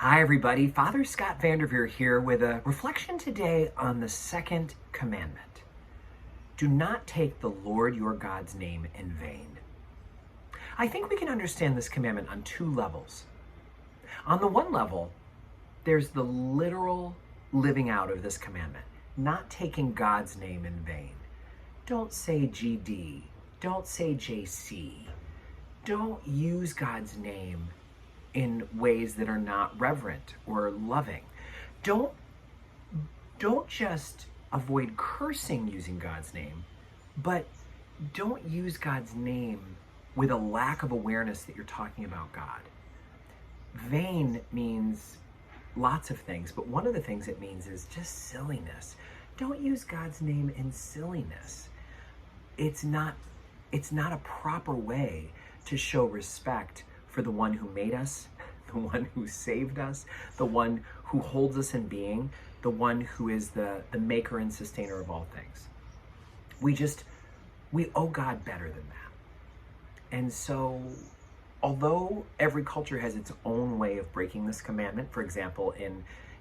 Hi, everybody. Father Scott Vanderveer here with a reflection today on the second commandment. Do not take the Lord your God's name in vain. I think we can understand this commandment on two levels. On the one level, there's the literal living out of this commandment, not taking God's name in vain. Don't say GD. Don't say JC. Don't use God's name in ways that are not reverent or loving. Don't just avoid cursing using God's name, but don't use God's name with a lack of awareness that you're talking about God. Vain means lots of things, but one of the things it means is just silliness. Don't use God's name in silliness. It's not a proper way to show respect for the one who made us, the one who saved us, the one who holds us in being, the one who is the maker and sustainer of all things. We owe God better than that. And so, although every culture has its own way of breaking this commandment, for example,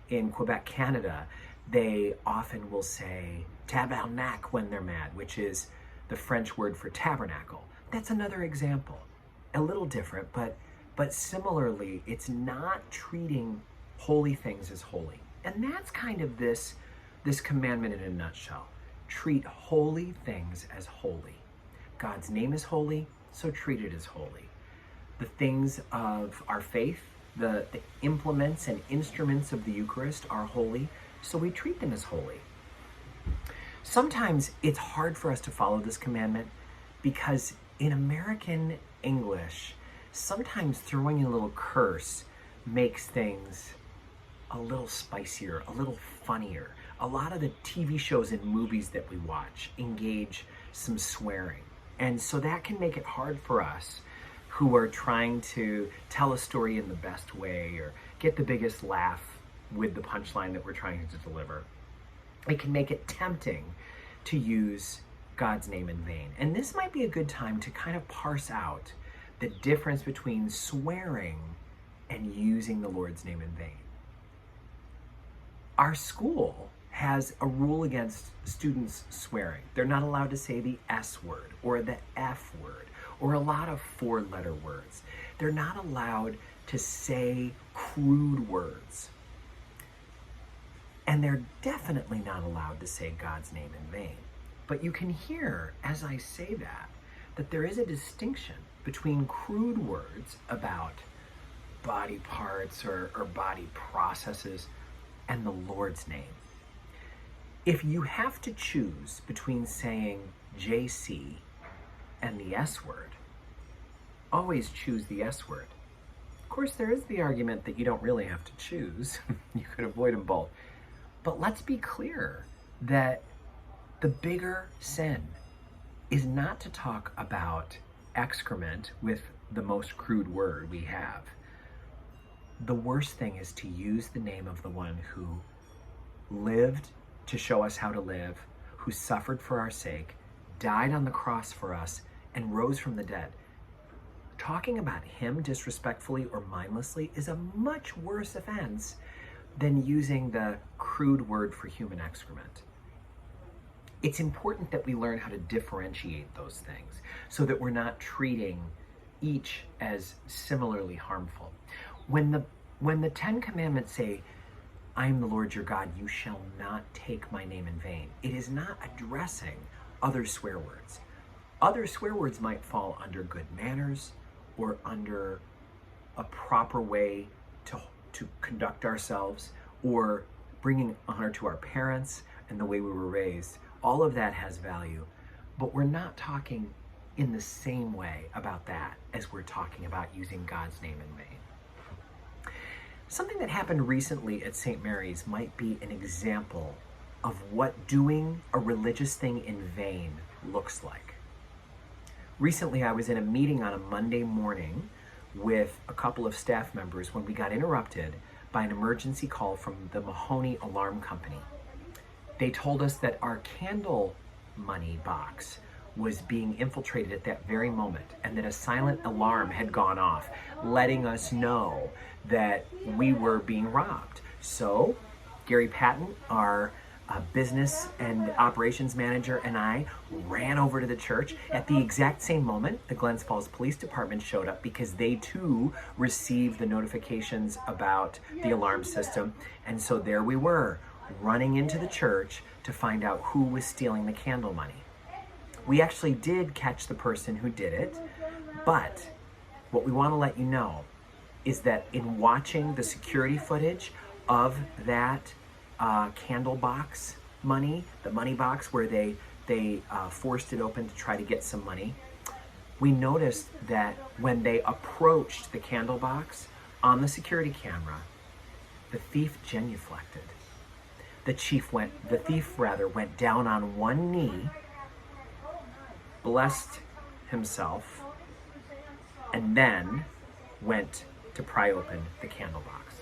in Quebec, Canada, they often will say tabarnak when they're mad, which is the French word for tabernacle. That's another example. A little different, but similarly, it's not treating holy things as holy. And that's kind of this commandment in a nutshell. Treat holy things as holy. God's name is holy, so treat it as holy. The things of our faith, the implements and instruments of the Eucharist are holy, so we treat them as holy. Sometimes it's hard for us to follow this commandment because in American English, sometimes throwing in a little curse makes things a little spicier, a little funnier. A lot of the TV shows and movies that we watch engage some swearing. And so that can make it hard for us who are trying to tell a story in the best way or get the biggest laugh with the punchline that we're trying to deliver. It can make it tempting to use God's name in vain. And this might be a good time to kind of parse out the difference between swearing and using the Lord's name in vain. Our school has a rule against students swearing. They're not allowed to say the S word or the F word or a lot of four-letter words. They're not allowed to say crude words. And they're definitely not allowed to say God's name in vain. But you can hear, as I say that there is a distinction between crude words about body parts or body processes and the Lord's name. If you have to choose between saying JC and the S word, always choose the S word. Of course, there is the argument that you don't really have to choose. You could avoid them both. But let's be clear that the bigger sin is not to talk about excrement with the most crude word we have. The worst thing is to use the name of the one who lived to show us how to live, who suffered for our sake, died on the cross for us, and rose from the dead. Talking about him disrespectfully or mindlessly is a much worse offense than using the crude word for human excrement. It's important that we learn how to differentiate those things so that we're not treating each as similarly harmful. When the Ten Commandments say, I am the Lord your God, you shall not take my name in vain, it is not addressing other swear words. Other swear words might fall under good manners or under a proper way to conduct ourselves or bringing honor to our parents and the way we were raised. All of that has value, but we're not talking in the same way about that as we're talking about using God's name in vain. Something that happened recently at St. Mary's might be an example of what doing a religious thing in vain looks like. Recently, I was in a meeting on a Monday morning with a couple of staff members when we got interrupted by an emergency call from the Mahoney Alarm Company. They told us that our candle money box was being infiltrated at that very moment, and that a silent alarm had gone off, letting us know that we were being robbed. So Gary Patton, our business and operations manager, and I ran over to the church. At the exact same moment, the Glens Falls Police Department showed up because they too received the notifications about the alarm system. And so there we were, running into the church to find out who was stealing the candle money. We actually did catch the person who did it, but what we want to let you know is that in watching the security footage of that candle box money, the money box where they forced it open to try to get some money, we noticed that when they approached the candle box on the security camera, the thief genuflected. The thief went down on one knee, blessed himself, and then went to pry open the candle box.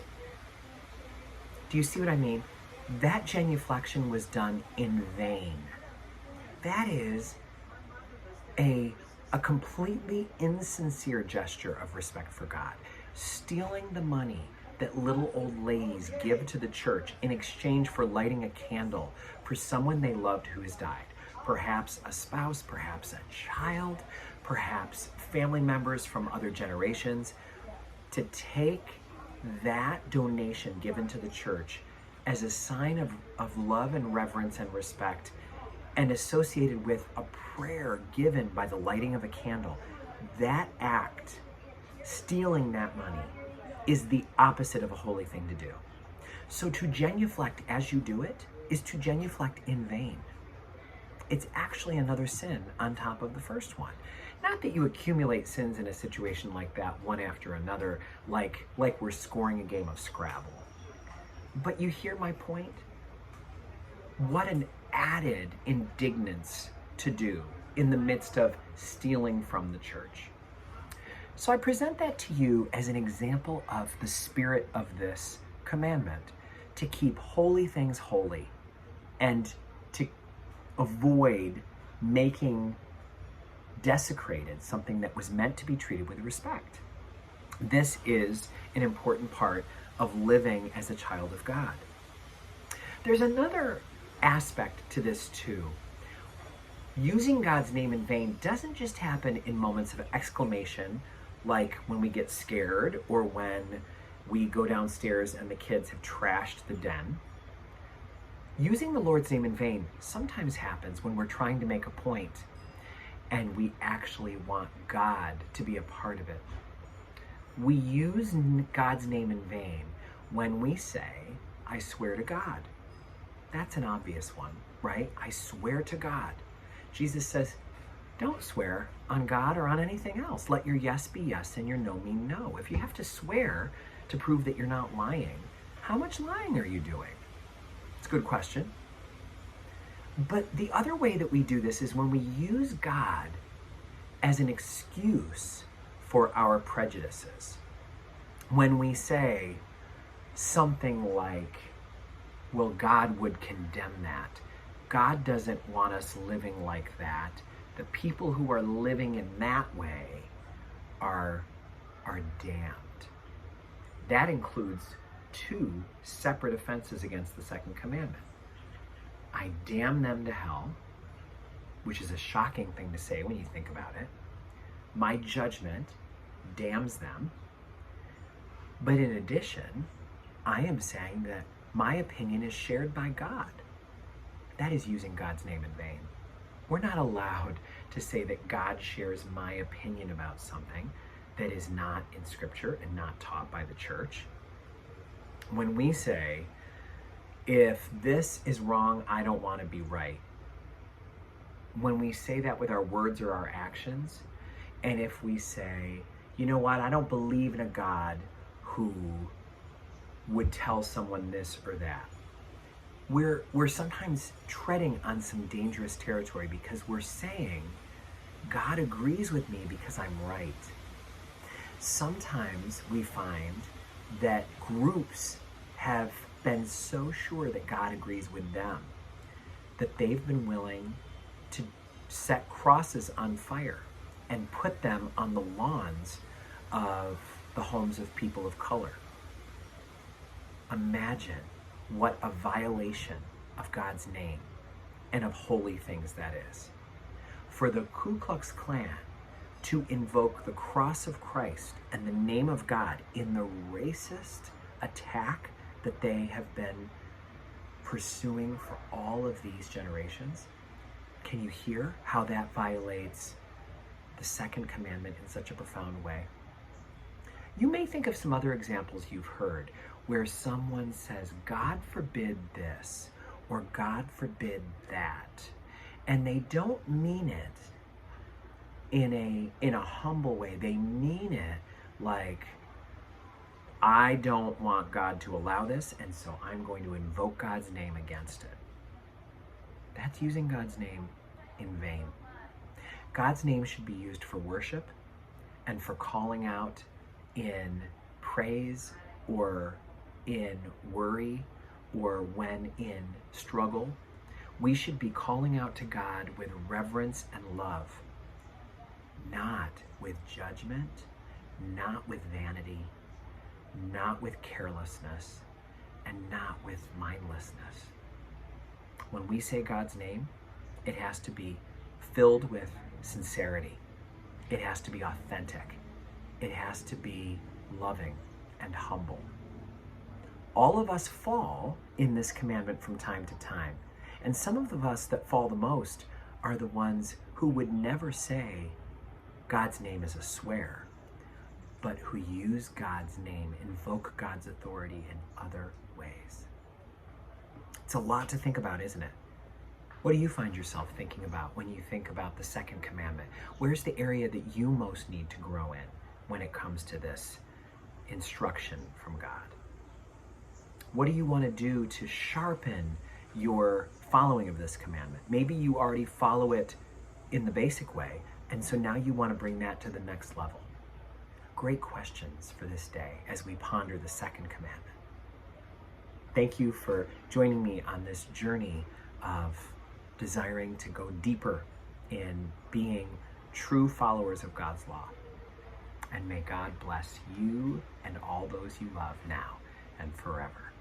Do you see what I mean? That genuflection was done in vain. That is a completely insincere gesture of respect for God. Stealing the money that little old ladies give to the church in exchange for lighting a candle for someone they loved who has died. Perhaps a spouse, perhaps a child, perhaps family members from other generations. To take that donation given to the church as a sign of love and reverence and respect, and associated with a prayer given by the lighting of a candle, that act, stealing that money, is the opposite of a holy thing to do. So to genuflect as you do it is to genuflect in vain. It's actually another sin on top of the first one. Not that you accumulate sins in a situation like that, one after another, like we're scoring a game of Scrabble. But you hear my point? What an added indignance to do in the midst of stealing from the church. So I present that to you as an example of the spirit of this commandment, to keep holy things holy and to avoid making desecrated something that was meant to be treated with respect. This is an important part of living as a child of God. There's another aspect to this too. Using God's name in vain doesn't just happen in moments of exclamation, like when we get scared or when we go downstairs and the kids have trashed the den. Using the Lord's name in vain sometimes happens when we're trying to make a point and we actually want God to be a part of it. We use God's name in vain when we say, I swear to God. That's an obvious one, right? I swear to God. Jesus says, don't swear on God or on anything else. Let your yes be yes and your no mean no. If you have to swear to prove that you're not lying, how much lying are you doing? It's a good question. But the other way that we do this is when we use God as an excuse for our prejudices. When we say something like, well, God would condemn that. God doesn't want us living like that. The people who are living in that way are damned. That includes two separate offenses against the second commandment. I damn them to hell, which is a shocking thing to say when you think about it. My judgment damns them. But in addition, I am saying that my opinion is shared by God. That is using God's name in vain. We're not allowed to say that God shares my opinion about something that is not in Scripture and not taught by the church. When we say, if this is wrong, I don't want to be right. When we say that with our words or our actions, and if we say, you know what, I don't believe in a God who would tell someone this or that, we're sometimes treading on some dangerous territory because we're saying, God agrees with me because I'm right. Sometimes we find that groups have been so sure that God agrees with them that they've been willing to set crosses on fire and put them on the lawns of the homes of people of color. Imagine what a violation of God's name and of holy things that is. For the Ku Klux Klan to invoke the cross of Christ and the name of God in the racist attack that they have been pursuing for all of these generations, can you hear how that violates the second commandment in such a profound way? You may think of some other examples you've heard where someone says, God forbid this, or God forbid that, and they don't mean it in a humble way. They mean it like, I don't want God to allow this, and so I'm going to invoke God's name against it. That's using God's name in vain. God's name should be used for worship and for calling out in praise or in worry or when in struggle. We should be calling out to God with reverence and love, not with judgment, not with vanity, not with carelessness, and not with mindlessness. When we say God's name, it has to be filled with sincerity. It has to be authentic. It has to be loving and humble. All of us fall in this commandment from time to time. And some of us that fall the most are the ones who would never say God's name is a swear, but who use God's name, invoke God's authority in other ways. It's a lot to think about, isn't it? What do you find yourself thinking about when you think about the second commandment? Where's the area that you most need to grow in when it comes to this instruction from God? What do you want to do to sharpen your following of this commandment? Maybe you already follow it in the basic way, and so now you want to bring that to the next level. Great questions for this day as we ponder the second commandment. Thank you for joining me on this journey of desiring to go deeper in being true followers of God's law. And may God bless you and all those you love now and forever.